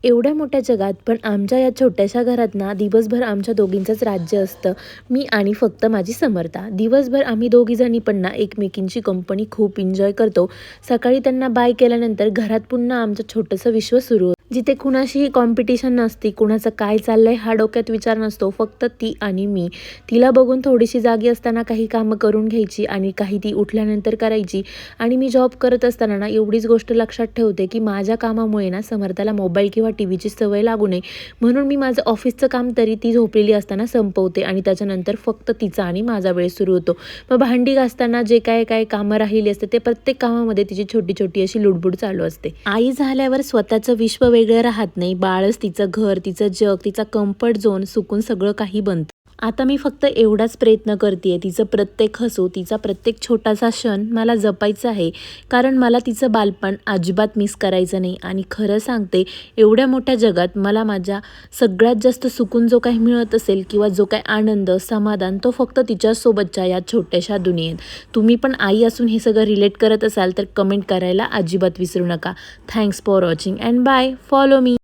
एवढ्या मोठ्या जगात पण आमच्या या छोट्याशा घरात ना दिवसभर आमच्या दोघींचंच राज्य असतं. मी आणि फक्त माझी समर्था. दिवसभर आम्ही दोघीजणी पण ना एकमेकींची कंपनी खूप एन्जॉय करतो. सकाळी त्यांना बाय केल्यानंतर घरात पुन्हा आमचं छोटंसं विश्व सुरू होतं. जिथे कुणाशीही कॉम्पिटिशन नसती, कुणाचं काय चाललंय हा डोक्यात विचार नसतो. फक्त ती आणि मी. तिला बघून थोडीशी जागी असताना काही कामं करून घ्यायची आणि काही ती उठल्यानंतर करायची. आणि मी जॉब करत असताना ना एवढीच गोष्ट लक्षात ठेवते की माझ्या कामामुळे ना समर्थाला मोबाईल किंवा टीव्हीची सवय लागू नये, म्हणून मी माझं ऑफिसचं काम तरी ती झोपलेली असताना संपवते आणि त्याच्यानंतर फक्त तिचा आणि माझा वेळ सुरू होतो. मग भांडी घासताना जे काय कामं राहिली असते ते प्रत्येक कामामध्ये तिची छोटी छोटी अशी लुडबुड चालू असते. आई झाल्यावर स्वतःचं विश्व वेगळं राहत नाही. बाळच तिचं घर, तिचं जग, तिचा कम्फर्ट झोन सुकून सगळं काही बनतं. आता मी फक्त एवढाच प्रयत्न करते, तिचं प्रत्येक हसू, तिचा प्रत्येक छोटासा क्षण मला जपायचा आहे. कारण मला तिचं बालपण अजिबात मिस करायचं नाही. आणि खरं सांगते, एवढ्या मोठ्या जगात मला माझ्या सगळ्यात जास्त सुकून जो काही मिळत असेल किंवा जो काही आनंद, समाधान, तो फक्त तिच्यासोबतच्या या छोट्याशा दुनियेत. तुम्ही पण आई असून हे सगळं रिलेट करत असाल तर कमेंट करायला अजिबात विसरू नका. Thanks for watching and bye. Follow me.